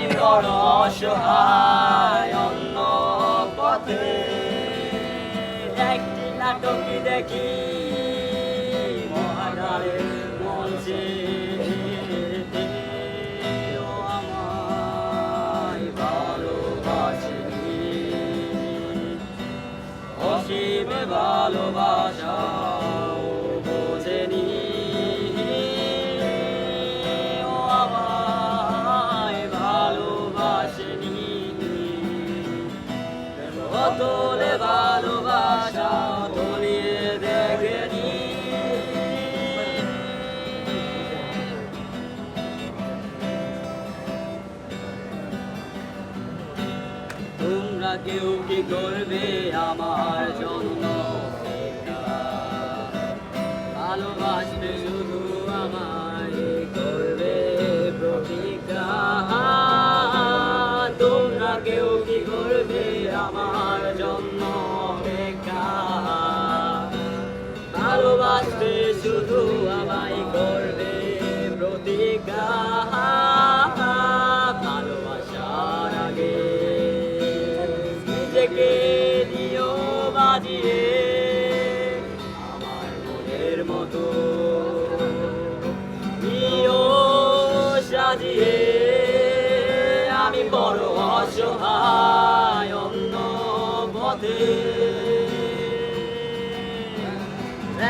আমি বড় অসহায় অন্য পথে একটি নাটকই দেখি মহাগারের মঞ্চে ও আমায় ভালোবাসেনি অসীম ভালোবাসা বোঝেনি ও আমায় ভালোবাসেনি অতলে ভালোবাসা তলিয়ে দেখেনি তোমরা কেউ কি করবে আমার জন্য ভালোবাসবে শুধু আমায় করবে প্রতিজ্ঞা তোমরা কেউ কি করবে আমার জন্য অপেক্ষা ভালোবাসবে শুধু আমায় করবে প্রতিজ্ঞা ভালোবাসার আগে নিজেকে দিও বাজিয়ে আমার মনের মতো দিও সাজিয়ে আমি বড় অসহায় অন্য পথে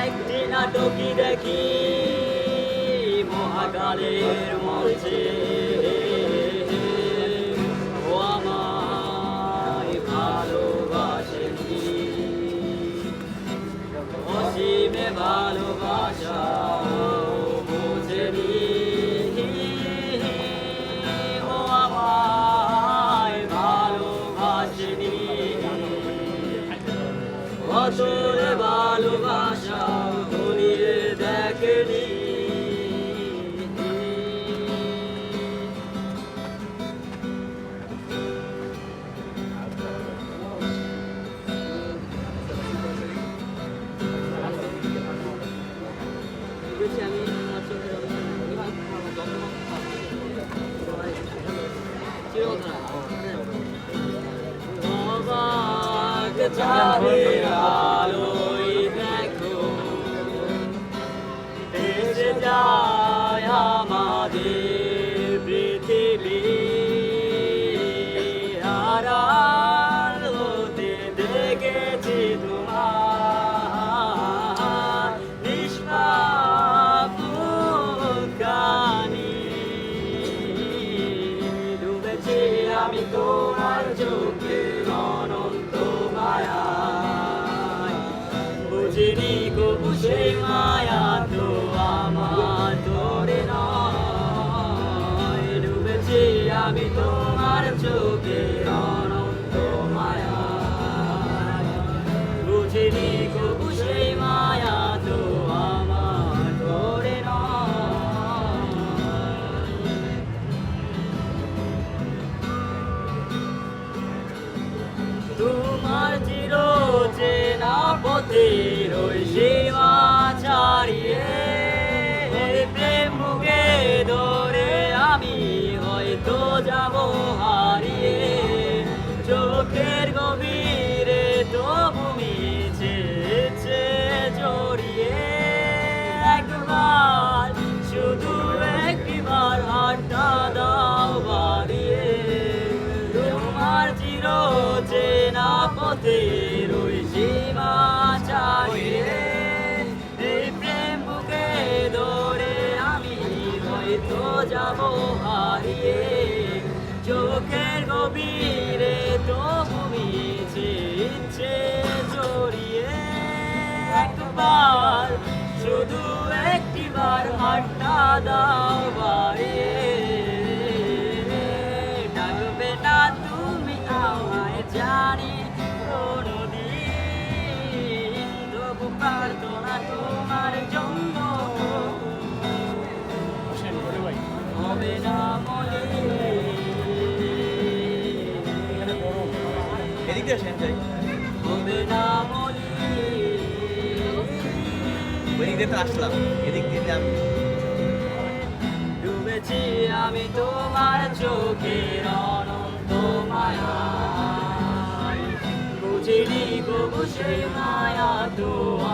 একটি নাটকই দেখি মহাকালের মঞ্চে ও আমায় ভালোবাসেনি অসীমে ভালোবাসা বোঝেনি ও আমায় ভালোবাসেনি অতলে ভালোবাসা তলিয়ে দেখেনি চাঁদের আলোয় দেখো ভেসে যায় আমাদের পৃথিবী আড়াল হতে দেখেছি তোমার নিষ্পাপ মুখখানি ডুবেছি আমি তোমার চোখে অনন্ত মায়ায় বুঝিনি কবু সেই মায়া তো আমার তোরে নয় ডুবেছি আমি তোমার চোখে অনন্ত মায়ায় বুঝিনি কবু সেই মায়া তো আমার তোরে নয় তোমার চির চেনা পথের ওই সীমা ছাড়িয়ে প্রেম বুকে ধরে আমি হয়তো যাব হারিয়ে চোখের গভীরে তবু মিছে জড়িয়ে একবার শুধু একবার হাতটা দাও বাড়িয়ে তোমার চির চেনা পথের ওই সীমা ছাড়িয়ে এই প্রেম বুকে ধরে আমি হয়তো যাব হারিয়ে চোখের গভীরে তবু মিছে ইচ্ছে জড়িয়ে একবার শুধু একটিবার হাতটা দাও বাড়িয়ে ডাকবে না তুমি আমায় জানি কোনদিন তবু প্রার্থনা তোমার জন্য হবে না মনে এদিক দিয়ে আসেন যাই হবে না মনে ওইদিক দিয়ে তো আসলাম এদিক দিয়ে আমি ডুবেছি আমি তোমার চোখের মায়া বুঝিনি তবু সে মায়া তো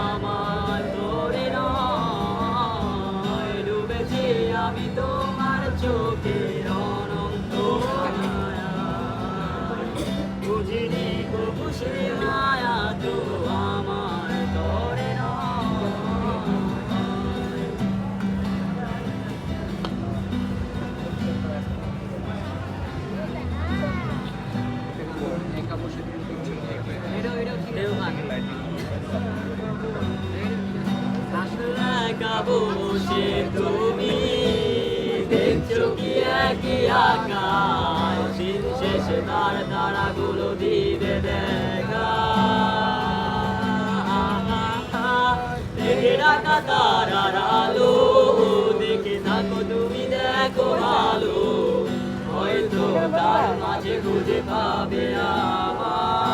আমার ধরে নয় ডুবেছি আমি তোমার চোখের অনন্ত মায়ায় বুঝিনি তবু সে মায়া তো আমার ধরে নয় একা বসে তুমি দেখছো কি একই আকাশ দিন শেষে তার তারাগুলো দিবে দেখা দেখে রাখা তারার আলো দেখে থাকো তুমি দেখো ভালো হয়তো তার মাঝে খুঁজে পাবে আমায়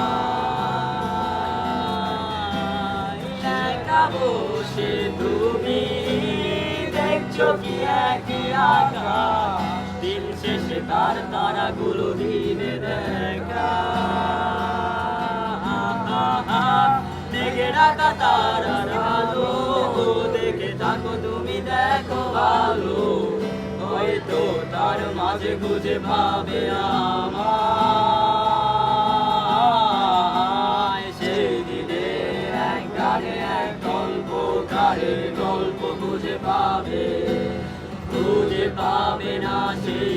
একা বসে তুমি দেখছো কি একই আকাশ দিন শেষে তার তারাগুলো দিবে দেখা দেখে রাখা তারার আলো দেখে থাকো তুমি দেখো ভালো হয়তো তার মাঝে খুঁজে পাবে আমায় সেই দিনে এক গানে এক গল্পকারের গল্প খুঁজে পাবে না সেই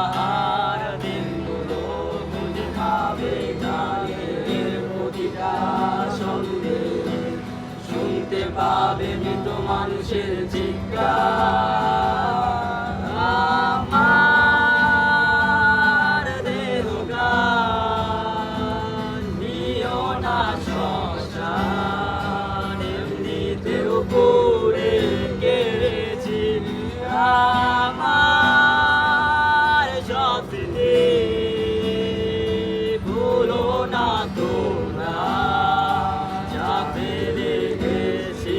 গল্পকার দিনগুলো খুঁজে পাবে গানের প্রতিটা ছন্দে শুনতে পাবে মৃত মানুষের চিৎকার আমার দেহ গান নিও না শ্মশান এমনিতেও পড়ে গেছি আমার স্বপ্নে ভুলো না তোমরা চাপে রেখেছি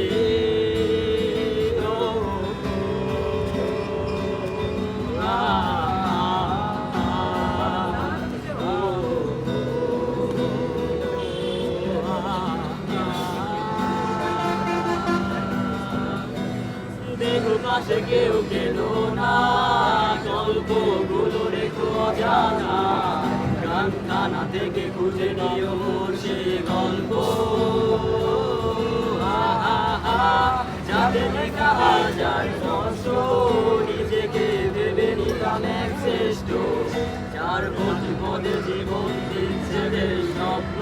দেখো পাশে কেউ কেলো না গল্পগুলো রেখো জানা গান কানা থেকে খুঁজে নিও মোর সেই গল্প যাদের লেখা হাজার কষ্ট নিজেকে ভেবে নিতাম এক শ্রেষ্ঠ যার প্রতি পদে জীবন দিচ্ছে বেশ স্বপ্ন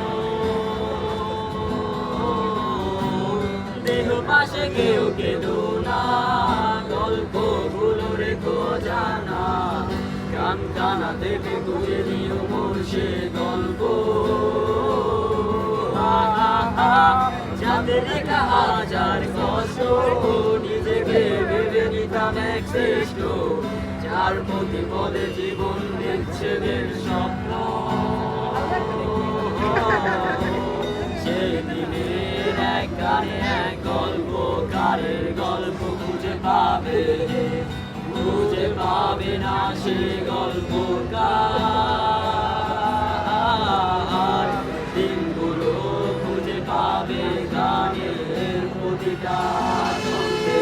দেহ পাশে কেউ কেলো না গল্পগুলো রেখো জানা গান কানা থেকে খুঁজে নিও মোর সে গল্প যাদের লেখা হাজার কষ্ট নিজেকে ভেবে নিতাম এক শ্রেষ্ঠ যার প্রতি পদে জীবন দিচ্ছে বেশ স্বপ্ন সেই দিনের এক গানে এক গল্পকারের গল্প খুঁজে পাবে না সে গল্পকার দিনগুলো খুঁজে পাবে গানের প্রতিটা ছন্দে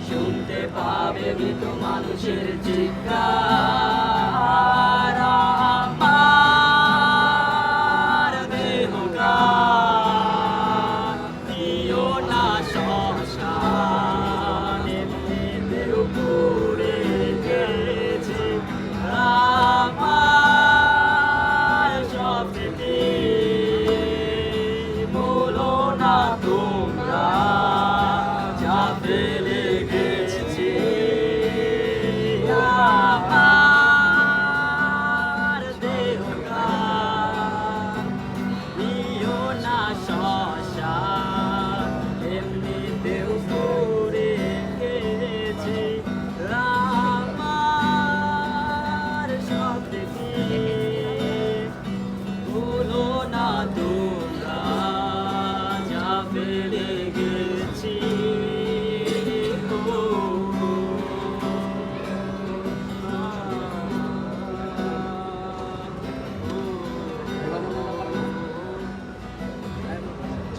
শুনতে পাবে মৃত মানুষের চিৎকার